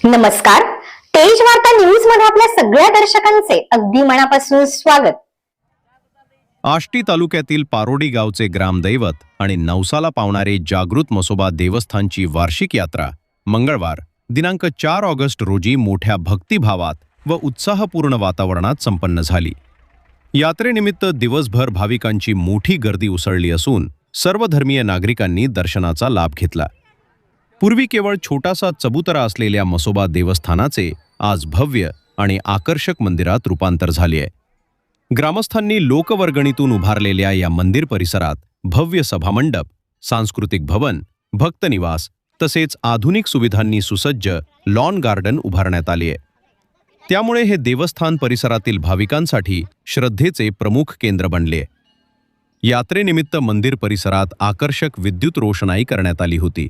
नमस्कार. तेज वार्ता न्यूज मध्ये आपल्या सगळ्या दर्शकांचे अगदी मनापासून स्वागत. आष्टी तालुक्यातील पारोडी गावचे ग्रामदैवत आणि नवसाला पावणारे जागृत म्हसोबा देवस्थानची वार्षिक यात्रा मंगळवार दिनांक 4 ऑगस्ट रोजी मोठ्या भक्तिभावात व उत्साहपूर्ण वातावरणात संपन्न झाली. यात्रेनिमित्त दिवसभर भाविकांची मोठी गर्दी उसळली असून सर्व धर्मीय नागरिकांनी दर्शनाचा लाभ घेतला. पूर्वी केवळ छोटासा चबुतरा असलेल्या म्हसोबा देवस्थानाचे आज भव्य आणि आकर्षक मंदिरात रूपांतर झाले आहे. ग्रामस्थांनी लोकवर्गणीतून उभारलेल्या या मंदिर परिसरात भव्य सभामंडप, सांस्कृतिक भवन, भक्तनिवास तसेच आधुनिक सुविधांनी सुसज्ज लॉन गार्डन उभारण्यात आले आहे. त्यामुळे हे देवस्थान परिसरातील भाविकांसाठी श्रद्धेचे प्रमुख केंद्र बनले. यात्रेनिमित्त मंदिर परिसरात आकर्षक विद्युत रोषणाई करण्यात आली होती.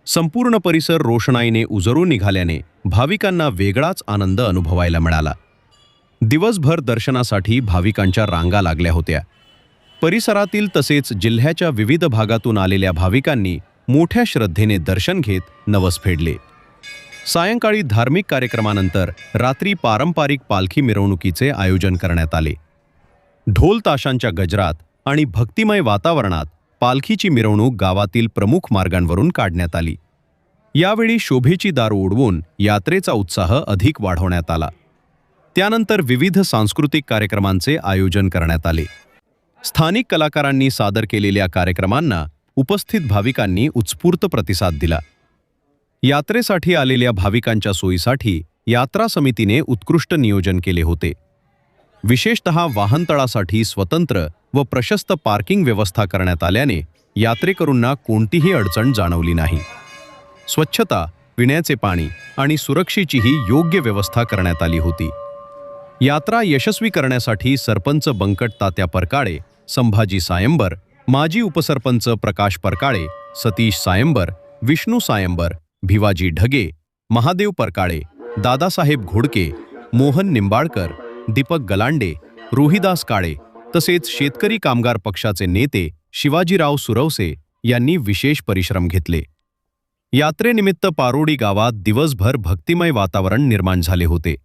संपूर्ण परिसर रोषणाईने उजळून निघाल्याने भाविकांना वेगळाच आनंद अनुभवायला मिळाला. दिवसभर दर्शनासाठी भाविकांच्या रांगा लागल्या होत्या. परिसरातील तसेच जिल्ह्याच्या विविध भागातून आलेल्या भाविकांनी मोठ्या श्रद्धेने दर्शन घेत नवस फेडले. सायंकाळी धार्मिक कार्यक्रमानंतर रात्री पारंपरिक पालखी मिरवणुकीचे आयोजन करण्यात आले. ढोल ताशांच्या गजरात आणि भक्तिमय वातावरणात पालखीची मिरवणूक गावातील प्रमुख मार्गांवरून काढण्यात आली. यावेळी शोभेची दारू उडवून यात्रेचा उत्साह अधिक वाढवण्यात आला. त्यानंतर विविध सांस्कृतिक कार्यक्रमांचे आयोजन करण्यात आले. स्थानिक कलाकारांनी सादर केलेल्या कार्यक्रमांना उपस्थित भाविकांनी उत्स्फूर्त प्रतिसाद दिला. यात्रेसाठी आलेल्या भाविकांच्या सोयीसाठी यात्रा समितीने उत्कृष्ट नियोजन केले होते. विशेषतः वाहनतळासाठी स्वतंत्र व प्रशस्त पार्किंग व्यवस्था करण्यात आल्याने यात्रेकरूंना कोणतीही अडचण जाणवली नाही. स्वच्छता, पिण्याचे पाणी आणि सुरक्षेचीही योग्य व्यवस्था करण्यात आली होती. यात्रा यशस्वी करण्यासाठी सरपंच बंकट तात्या परकाळे, संभाजी सायंबर, माजी उपसरपंच प्रकाश परकाळे, सतीश सायंबर, विष्णू सायंबर, भिवाजी ढगे, महादेव परकाळे, दादासाहेब घोडके, मोहन निंबाळकर, दीपक गलांडे, रोहिदास काळे तसेच शेतकरी कामगार पक्षाचे नेते शिवाजीराव सुरवसे यांनी विशेष परिश्रम घेतले. यात्रेनिमित्त पारोडी गावात दिवसभर भक्तिमय वातावरण निर्माण झाले होते.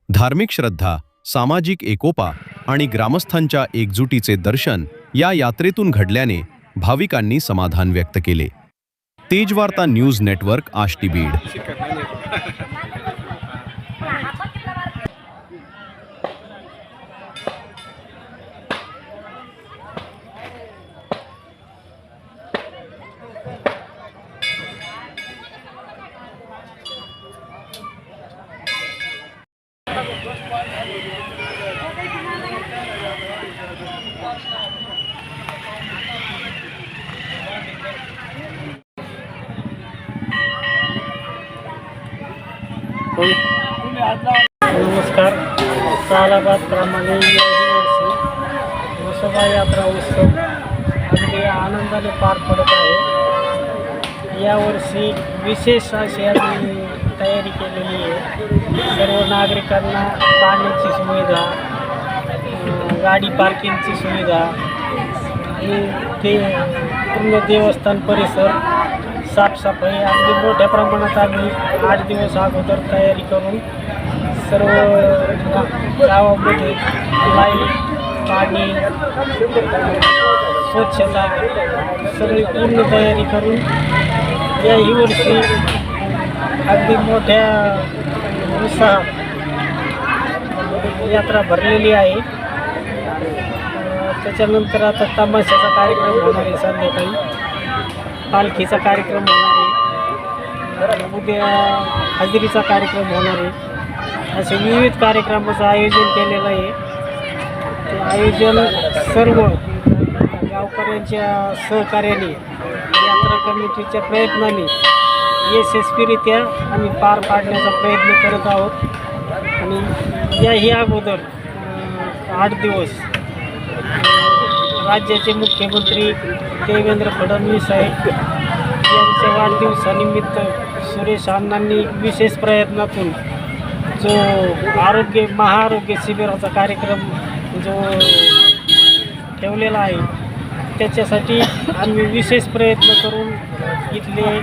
धार्मिक श्रद्धा, सामाजिक एकोपा आणि ग्रामस्थांच्या एकजुटीचे दर्शन या यात्रेतून घडल्याने भाविकांनी समाधान व्यक्त केले. Tejvarta news network, Ashti, Beed. नमस्कार. सालाबाद प्रमाणे म्हसोबा यात्रा उत्सव अगदी आनंदाने पार पडत आहे. यावर्षी विशेष अशी आम्ही तयारी केलेली आहे. सर्व नागरिकांना पाण्याची सुविधा, गाडी पार्किंगची सुविधा आणि ते पूर्ण देवस्थान परिसर साफसफाई अगदी मोठ्या प्रमाणात आम्ही 8 दिवस अगोदर तयारी करून सर्व गावामध्ये लाईट, पाणी, स्वच्छता सगळी पूर्ण तयारी करून याही वर्षी अगदी मोठ्या उत्साहात यात्रा भरलेली आहे. त्याच्यानंतर आता तमाशाचा कार्यक्रम होणार आहे. संध्याकाळी पालखीचा कार्यक्रम होणार आहे. उद्या हजेरीचा कार्यक्रम होणार आहे. असे विविध कार्यक्रमाचं आयोजन केलेलं आहे. ते आयोजन सर्व गावकऱ्यांच्या सहकार्याने, यात्रा कमिटीच्या प्रयत्नाने यशस्वीरित्या आम्ही पार पाडण्याचा प्रयत्न करत आहोत. आणि याही अगोदर 8 दिवस राज्याचे मुख्यमंत्री देवेंद्र फडणवीस आहेत यांच्या वाढदिवसानिमित्त सुरेश अण्णांनी विशेष प्रयत्नातून जो महाआरोग्य शिबिराचा कार्यक्रम जो ठेवलेला आहे त्याच्यासाठी आम्ही विशेष प्रयत्न करून इथले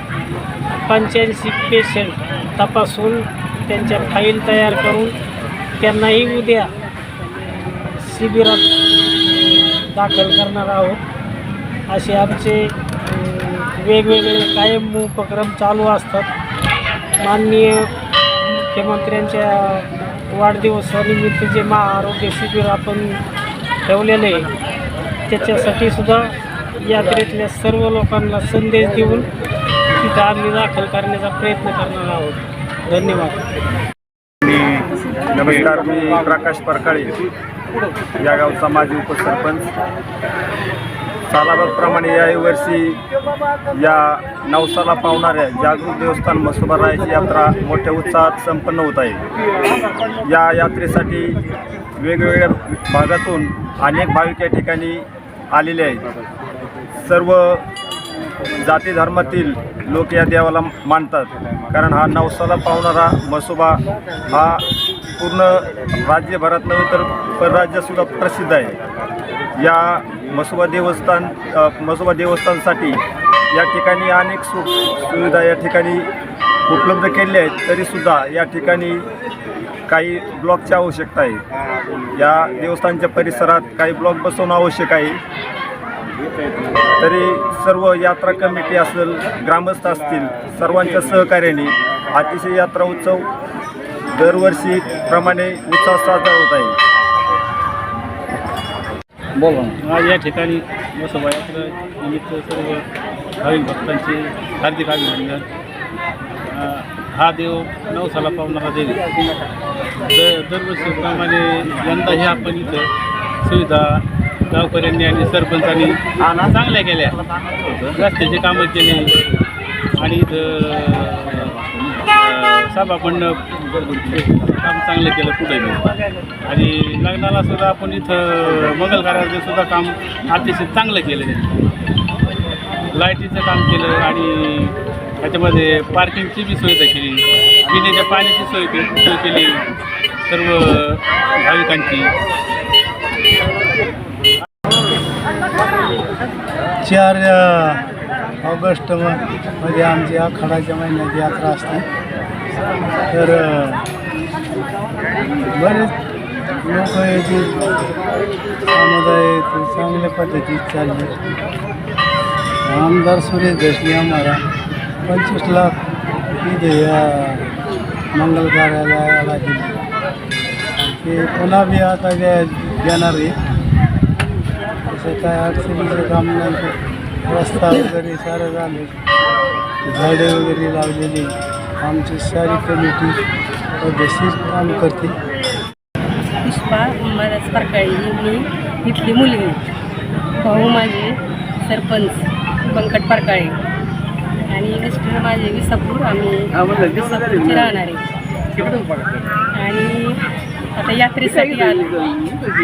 85 पेशंट तपासून त्यांच्या फाईल तयार करून त्यांनाही उद्या शिबिरात दाखल करणार आहोत. असे आमचे वेगवेगळे कायम उपक्रम चालू असतात. माननीय मुख्यमंत्र्यांच्या वाढदिवसानिमित्त जे महाआरोग्य शिबिर आपण ठेवलेले आहे त्याच्यासाठी सुद्धा यात्रेतल्या सर्व लोकांना संदेश देऊन तिथं आम्ही दाखल करण्याचा प्रयत्न करणार आहोत. धन्यवाद. नमस्कार, मी प्रकाश परकाळे, या गावचा माजी उपसरपंच. सालाबादप्रमाणे याही वर्षी या नवसाला पावणाऱ्या जागृत देवस्थान म्हसोबारायाची यात्रा मोठ्या उत्साहात संपन्न होत आहे. या यात्रेसाठी वेगवेगळ्या भागातून अनेक भाविक या ठिकाणी आलेले आहेत. सर्व जाती धर्मातील लोक या देवाला मानतात, कारण हा नवसाला पावणारा म्हसोबा हा पूर्ण राज्यभरात नव्हे तर परराज्यातसुद्धा प्रसिद्ध आहे. या म्हसोबा देवस्थानसाठी या ठिकाणी अनेक सुविधा या ठिकाणी उपलब्ध केलेल्या आहेत, तरीसुद्धा या ठिकाणी काही ब्लॉकची आवश्यकता आहे. या देवस्थानच्या परिसरात काही ब्लॉक बसवणं आवश्यक आहे. तरी सर्व यात्रा कमिटी असेल, ग्रामस्थ असतील, सर्वांच्या सहकार्याने अतिशय यात्रा उत्सव दरवर्षीप्रमाणे उत्साह साजरा होत आहे. आज या ठिकाणी म्हसोबा यात्रा निमित्त सर्व भाविक भक्तांचे हार्दिक अभिनंदन. हा देव नवसाला पावणारा देव दरवर्षीप्रमाणे यंदाही आपण इथं सुविधा गावकऱ्यांनी आणि सरपंचांनी चांगल्या केल्या. रस्त्याचे कामं केले आणि इथं सभामंडप काम चांगलं केलं पुढे. आणि लग्नाला सुद्धा आपण इथं मंगल कार्याचं सुद्धा काम अतिशय चांगलं केलं. लाईटीचं काम केलं आणि त्याच्यामध्ये पार्किंगची बी सुविधा केली, पिण्याच्या पाण्याची सोय केली सर्व भाविकांची. 4 ऑगस्टमध्ये आमची आखाडाच्या महिन्यात यात्रा असते. तर बरेच लोक येतील, समुदाय चांगल्या पद्धतीत चालले. आमदार सुरेश दशमी आम्हाला 25 लाख इथे या मंगल कार्यालयाला दिले. ते पुन्हा बी आता देणार आहे. तसं काय अडचणीचं काम नाही. रस्ता वगैरे सारं झालं, झाडे वगैरे लावलेली. आमची सारी कमिटी पद्धतशीर काम करते. पुष्पा महाराज परकाळी, मी इथली मुलगी. भाऊ माझे सरपंच पंकट परकाळे आणि मिस्टर माझे विसापूर. आम्ही विसापूरचे राहणारे आणि आता यात्रेसाठी आलो.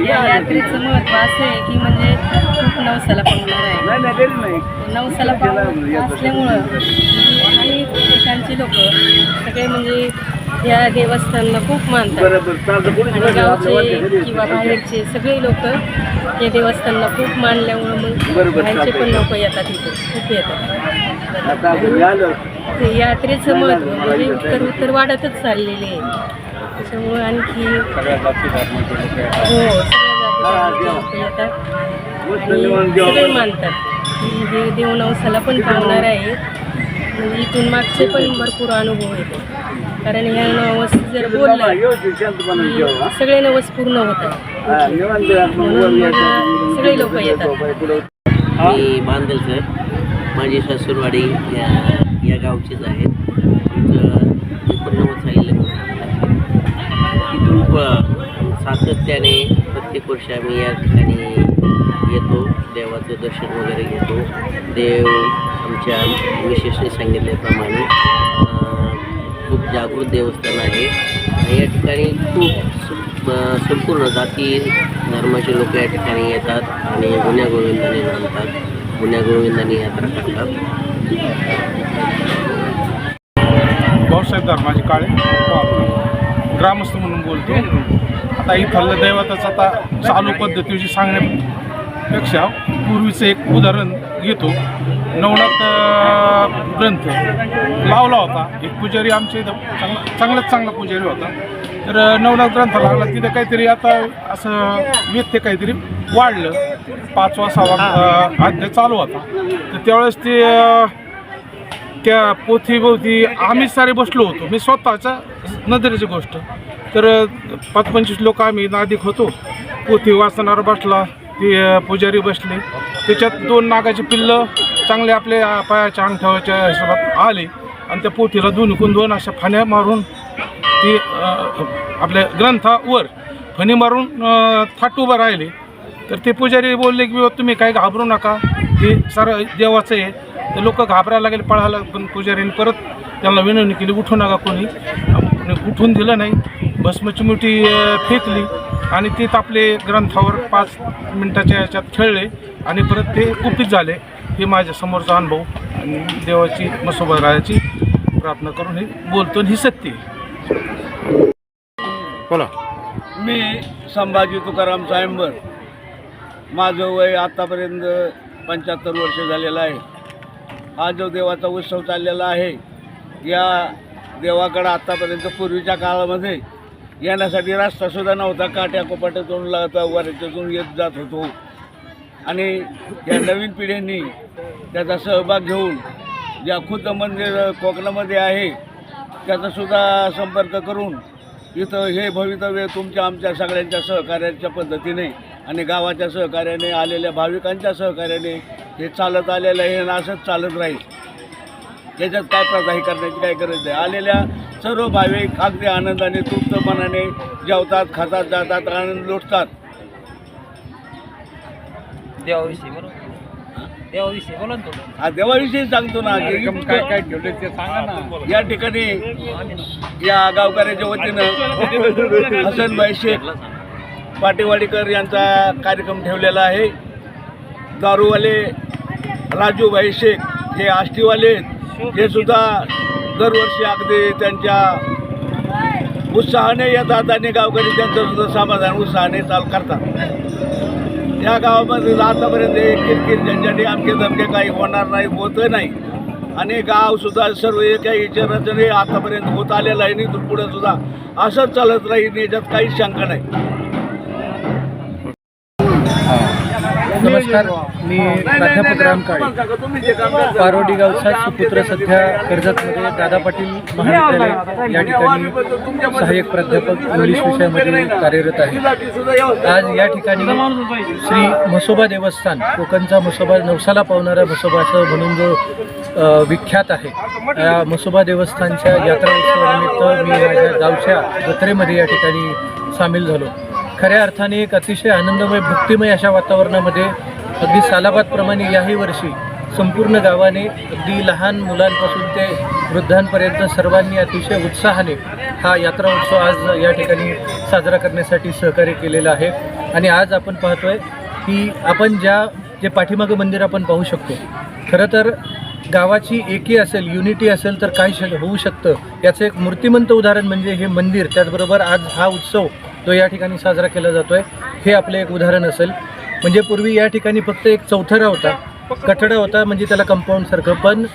या यात्रेचं महत्त्व असं आहे की म्हणजे खूप नवसाला पावणार आहे. नवसाला पावणार असल्यामुळं अनेक ठिकाणचे लोक सगळे म्हणजे या देवस्थानला खूप मानतात. आणि गावचे किंवा बाहेरचे सगळे लोक या देवस्थानला खूप मानल्यामुळं मग बाहेरचे पण लोक येतात, इथे खूप येतात. ते यात्रेचं महत्त्व म्हणजे उत्तर वाढतच चाललेले आहे. त्याच्यामुळे आणखी सगळ्या जाती लोक येतात आणि सगळे मानतात की हे देव नवसाला पण पावणार आहे. म्हणजे इथून मागचे पण भरपूर अनुभव येतो, कारण ह्या नवस जर बोलला की सगळे नवस पूर्ण होतात. म्हणून मग सगळे लोक येतात. मी बांदेल सर, माझी सासूरवाडी या गावचीच आहे. तिथं 89 आहे. तिथून सातत्याने प्रत्येक वर्षी आम्ही या ठिकाणी येतो, देवाचं दर्शन वगैरे घेतो. देव आमच्या विशेषने सांगितल्याप्रमाणे खूप जागृत देवस्थान आहे. या ठिकाणी खूप संपूर्ण जाती धर्माचे लोक या ठिकाणी येतात आणि गुण्यागोविंदाने नांदतात, गुण्यागोविंदाने यात्रा करतात. भाऊसाहेब धर्माचे काळे ग्रामस्थ म्हणून बोलतो. आता इथलं दैवताचं आता चालू पद्धतीविषयी सांगण्यापेक्षा पूर्वीचं एक उदाहरण घेतो. नवनाथ ग्रंथ लावला होता. एक पुजारी आमच्या इथं चांगला पुजारी होता. तर नवनाथ ग्रंथ लागला तिथे काहीतरी आता असं व्यत्यय काहीतरी वाढलं. 5वा 6वा अध्याय चालू होता. तर त्यावेळेस ते त्या पोथीभोवती आम्ही सारे बसलो होतो. मी स्वतःच्या नजरेची गोष्ट. तर 25 लोक आम्ही नादिक होतो. पोथी वाचणारा बसला, ते पुजारी बसले. त्याच्यात 2 नागाची पिल्लं चांगले आपल्या पायाच्या अंगठ्याच्या हिशोबात आले आणि त्या पोथीला 2 अशा फाण्या मारून ती आपल्या ग्रंथावर फणी मारून थाट उभं राहिले. तर ते पुजारी बोलले की तुम्ही काही घाबरू नका, हे सारं देवाचं आहे. तर लोक घाबरायला लागले, पळायला. पण पुजारीने परत त्यांना विनवणी केली, उठू नका कोणी. उठून दिलं नाही. भस्मची मुठी फेकली आणि ते आपले ग्रंथावर 5 मिनिटाच्या याच्यात खेळले आणि परत ते कुपित झाले. हे माझ्या समोरचा अनुभव आणि देवाची म्हसोबा रायाची प्रार्थना करून हे बोलतो. ही सत्य आहे. बोला. मी संभाजी तुकाराम सायंबर. माझं वय आत्तापर्यंत 75 वर्ष झालेलं आहे. हा जो देवाचा उत्सव चाललेला आहे, या देवाकडं आत्तापर्यंत पूर्वीच्या काळामध्ये येण्यासाठी रस्तासुद्धा नव्हता. काट्या कोपाट्यातून वाऱ्यातून येत जात होतो. आणि या नवीन पिढींनी त्याचा सहभाग घेऊन ज्या खुद्द मंदिर कोकणामध्ये आहे त्याचासुद्धा संपर्क करून इथं हे भवितव्य तुमच्या आमच्या सगळ्यांच्या सहकार्याच्या पद्धतीने आणि गावाच्या सहकार्याने, आलेल्या भाविकांच्या सहकार्याने हे चालत आलेलं आहे आणि असंच चालत राहील. याच्यात काय प्रथा करण्याची काय गरज आहे. आलेल्या सर्व भाविक अगदी आनंदाने, तृप्त मनाने जेवतात, खातात, जातात, आनंद लुटतात. देवाविषयी बोला. देवाविषयी बोला ना. हा, देवाविषयी सांगतो ना. काय ठेवले ते सांगा ना. या ठिकाणी या गावकऱ्याच्या वतीनं हसनभाई शेख पाटेवाडीकर यांचा कार्यक्रम ठेवलेला आहे. दारूवाले राजूभाई शेख हे आष्टीवाले, हे सुद्धा दरवर्षी अगदी त्यांच्या उत्साहाने येतात आणि गावकरी त्यांचं सुद्धा समाधान उत्साहाने करतात. या गावामध्ये आतापर्यंत किरकिर झंझटी आमके धमके काही होणार नाही, होतं नाही. आणि गावसुद्धा सर्व एका विचाराने आतापर्यंत होत आलेलं आहे. आणि पुढे सुद्धा असंच चालत राहील, याच्यात काहीच शंका नाही. नमस्कार, मी प्राध्यापक राम काळे, पारोडी गावचा सुपुत्र, सध्या कर्जतमध्ये दादा पाटील महाविद्यालय या ठिकाणी सहाय्यक प्राध्यापक इंग्लिश विषयामध्ये कार्यरत आहे. आज या ठिकाणी श्री म्हसोबा देवस्थान, कोकणचा म्हसोबा, नवसाला पावणारा म्हसोबा असं म्हणून जो विख्यात आहे, या म्हसोबा देवस्थानच्या यात्रा उत्सवानिमित्त मी माझ्या गावच्या जत्रेमध्ये या ठिकाणी सामील झालो. खऱ्या अर्थाने एक अतिशय आनंदमय, भक्तिमय अशा वातावरणामध्ये अगदी सालाबादप्रमाणे याही वर्षी संपूर्ण गावाने, अगदी लहान मुलांपासून ते वृद्धांपर्यंत सर्वांनी अतिशय उत्साहाने हा यात्रा उत्सव आज या ठिकाणी साजरा करण्यासाठी सहकार्य केलेलं आहे. आणि आज आपण पाहतोय की आपण जे पाठीमागं मंदिर आपण पाहू शकतो, खरं तर गावाची एकी असेल, युनिटी असेल तर काय होऊ शकतं याचं एक मूर्तिमंत उदाहरण म्हणजे हे मंदिर. त्याचबरोबर आज हा उत्सव जो या ठिकाणी साजरा केला जातो आहे, हे आपलं एक उदाहरण असेल. म्हणजे पूर्वी या ठिकाणी फक्त एक चौथरा होता, कठडा होता, म्हणजे त्याला कंपाऊंडसारखं. पण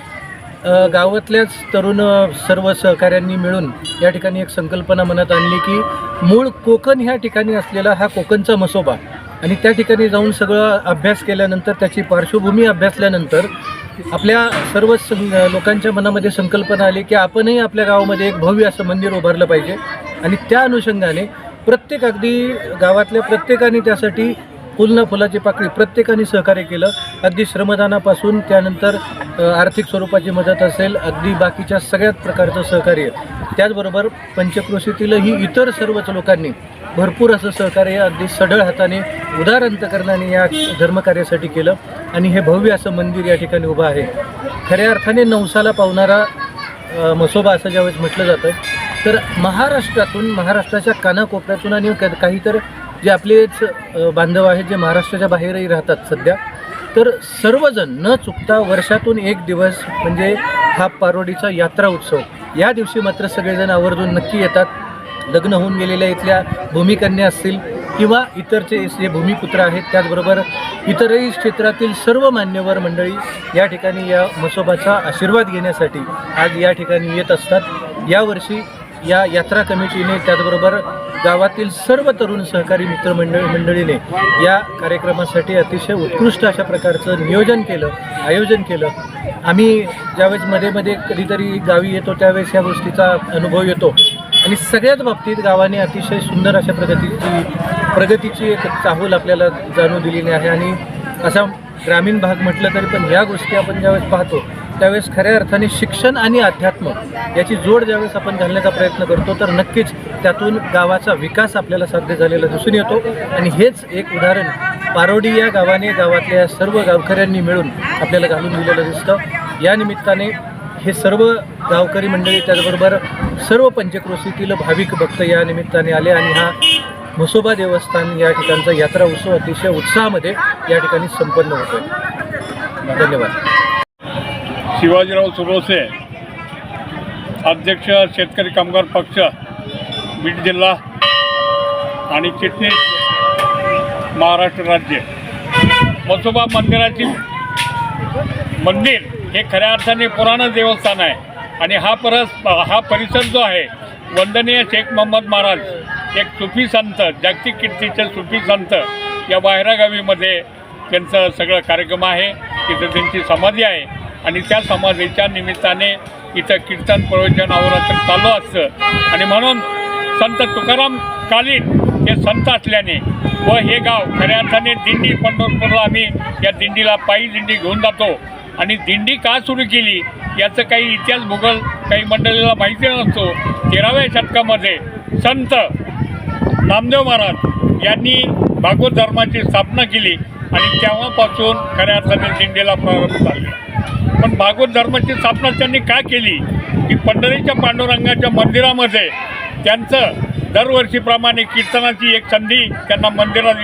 गावातल्याच तरुण सर्व सहकाऱ्यांनी मिळून या ठिकाणी एक संकल्पना मनात आणली की मूळ कोकण ह्या ठिकाणी असलेला हा कोकणचा म्हसोबा, आणि त्या ठिकाणी जाऊन सगळं अभ्यास केल्यानंतर, त्याची पार्श्वभूमी अभ्यासल्यानंतर आपल्या सर्व लोकांच्या मनामध्ये संकल्पना आली की आपणही आपल्या गावामध्ये एक भव्य असं मंदिर उभारलं पाहिजे. आणि त्या अनुषंगाने प्रत्येक, अगदी गावातल्या प्रत्येकाने त्यासाठी फुलाची पाकळी प्रत्येकाने सहकार्य केलं. अगदी श्रमदानापासून त्यानंतर आर्थिक स्वरूपाची मदत असेल, अगदी बाकीच्या सगळ्याच प्रकारचं सहकार्य. त्याचबरोबर पंचक्रोशीतीलही इतर सर्वच लोकांनी भरपूर असं सहकार्य अगदी सढळ हाताने, उदार अंतकरणाने या धर्मकार्यासाठी केलं. आणि हे भव्य असं मंदिर या ठिकाणी उभं आहे. खऱ्या अर्थाने नवसाला पावणारा म्हसोबा असं ज्यावेळेस म्हटलं जातं, तर महाराष्ट्रातून, महाराष्ट्राच्या कानाकोपऱ्यातून आणि काही तर जे आपलेच बांधव आहेत जे महाराष्ट्राच्या बाहेरही राहतात सध्या, तर सर्वजण न चुकता वर्षातून एक दिवस म्हणजे हा पारोडीचा यात्रा उत्सव, या दिवशी मात्र सगळेजण आवर्जून नक्की येतात. लग्न होऊन गेलेल्या इथल्या भूमिकन्या असतील किंवा इतरचे जे भूमिपुत्र आहेत, त्याचबरोबर इतरही क्षेत्रातील सर्व मान्यवर मंडळी या ठिकाणी या म्हसोबाचा आशीर्वाद घेण्यासाठी आज या ठिकाणी येत असतात। यावर्षी या यात्रा कमिटीने त्याचबरोबर गावातील सर्व तरुण सहकारी मित्रमंडळीने या कार्यक्रमासाठी अतिशय उत्कृष्ट अशा प्रकारचं नियोजन केलं, आयोजन केलं। आम्ही ज्यावेळेस मध्ये कधीतरी गावी येतो त्यावेळेस या गोष्टीचा अनुभव येतो आणि सगळ्याच बाबतीत गावाने अतिशय सुंदर अशा प्रगतीची एक चाहूल आपल्याला जाणून दिलेली आहे। आणि असा ग्रामीण भाग म्हटलं तरी पण ह्या गोष्टी आपण ज्यावेळेस पाहतो त्यावेळेस खऱ्या अर्थाने शिक्षण आणि अध्यात्म याची जोड ज्यावेळेस आपण घालण्याचा प्रयत्न करतो तर नक्कीच त्यातून गावाचा विकास आपल्याला साध्य झालेला दिसून येतो। आणि हेच एक उदाहरण पारोडी या गावाने गावातल्या सर्व गावकऱ्यांनी मिळून आपल्याला घालून दिलेलं दिसतं। या निमित्ताने हे सर्व गावकरी मंडळी त्याचबरोबर सर्व पंचक्रोशीतील भाविक भक्त या निमित्ताने आले आणि हा म्हसोबा देवस्थान या ठिकाणचा यात्रा उत्सव अतिशय उत्साहामध्ये या ठिकाणी संपन्न होतोय। धन्यवाद। शिवाजीराव सुरोसे, अध्यक्ष शेतकरी कामगार पक्ष बीड जिल्हा आणि चिटणीस महाराष्ट्र राज्य। म्हसोबा मंदिर हे खऱ्या अर्थाने पुराणं देवस्थान आहे आणि हा परिसर जो आहे वंदनीय शेख मोहम्मद महाराज, एक सुफी संत, जागतिक कीर्तीचे सुफी संत या बाहेरगावीमध्ये त्यांचं सगळं कार्यक्रम आहे। तिथं त्यांची समाधी आहे आणि त्या समाधीच्या निमित्ताने इथं कीर्तन प्रवचन अहोरात्र चालू असतं आणि म्हणून संत तुकाराम कालीन हे संत असल्याने व हे गाव खऱ्या अर्थाने दिंडी पंढरपूरला आम्ही या दिंडीला पायी दिंडी घेऊन जातो आणि दिंडी का सुरू केली याचं काही इतिहास भूगोल काही मंडळीला माहिती नसतो। 13व्या शतकामध्ये संत नामदेव महाराज यांनी भागवत धर्माची स्थापना केली आणि तेव्हापासून खऱ्या अर्थाने दिंडीला प्रारंभ झाला। पण भागवत धर्माची स्थापना त्यांनी का केली की पंढरीच्या पांडुरंगाच्या मंदिरामध्ये त्यांचं दरवर्षीप्रमाणे कीर्तनाची एक संधी त्यांना मंदिरात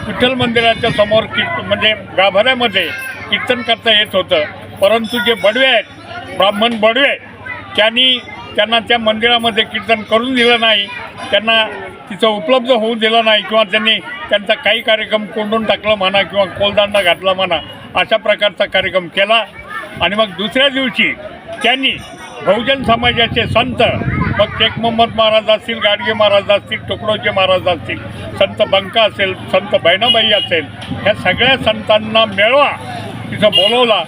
विठ्ठल मंदिराच्या समोर म्हणजे गाभाऱ्यामध्ये कीर्तन करता येत होतं। परंतु जे बडवे आहेत, ब्राह्मण बडवे, त्यांना त्या मंदिरामध्ये कीर्तन करून दिलं नाही, त्यांना तिथं उपलब्ध होऊ दिलं नाही किंवा त्यांनी त्यांचा काही कार्यक्रम कोंडून टाकला म्हणा किंवा कोलदांडा घातला म्हणा, अशा प्रकारचा कार्यक्रम केला। आणि मग दुसऱ्या दिवशी त्यांनी बहुजन समाजाचे संत, मग शेख मोहम्मद महाराज असतील, गाडगे महाराज असतील, तुकडोजी महाराज असतील, संत बंका असेल, संत बहिणाबाई असेल, ह्या सगळ्या संतांना मेळवा तिथं बोलवला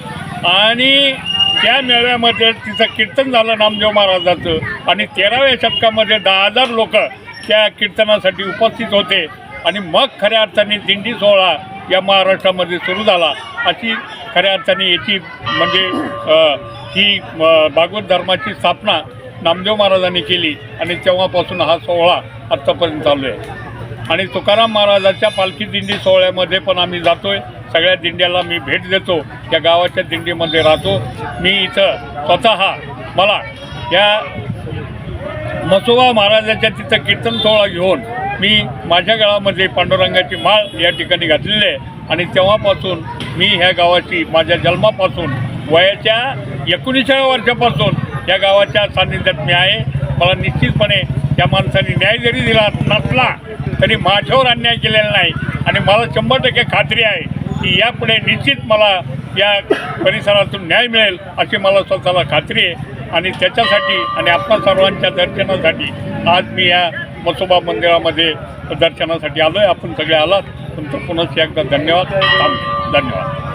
आणि त्या मेळव्यामध्ये तिचं कीर्तन झालं नामदेव महाराजाचं आणि 13व्या शतकामध्ये 10,000 लोक त्या कीर्तनासाठी उपस्थित होते आणि मग खऱ्या अर्थाने दिंडी सोहळा या महाराष्ट्रामध्ये सुरू झाला। अशी खऱ्या अर्थाने याची म्हणजे ही भागवत धर्माची स्थापना नामदेव महाराजांनी केली आणि तेव्हापासून हा सोहळा आत्तापर्यंत चालू आहे। आणि तुकाराम महाराजाच्या पालखी दिंडी सोहळ्यामध्ये पण आम्ही जातो आहे। सगळ्या दिंड्याला मी भेट देतो, त्या गावाच्या दिंडीमध्ये राहतो। मी इथं स्वतः मला या म्हसोबा महाराजाच्या तिथं कीर्तन सोहळा घेऊन मी माझ्या गळामध्ये पांडुरंगाची माळ या ठिकाणी घातलेली आहे आणि तेव्हापासून मी ह्या गावाची माझ्या जन्मापासून वयाच्या 19व्या वर्षापासून या गावाच्या सान्निध्यात मी आहे। मला निश्चितपणे त्या माणसाने न्याय जरी दिला नसला तरी माझ्यावर अन्याय केलेला नाही आणि मला 100% खात्री आहे की यापुढे निश्चित मला या परिसरातून न्याय मिळेल अशी मला स्वतःला खात्री आहे। आणि त्याच्यासाठी आणि आपल्या सर्वांच्या दर्शनासाठी आज मी या म्हसोबा मंदिरामध्ये दर्शनासाठी आलो आहे। आपण सगळे आलात, तुमचं पुन्हा एकदा धन्यवाद। धन्यवाद।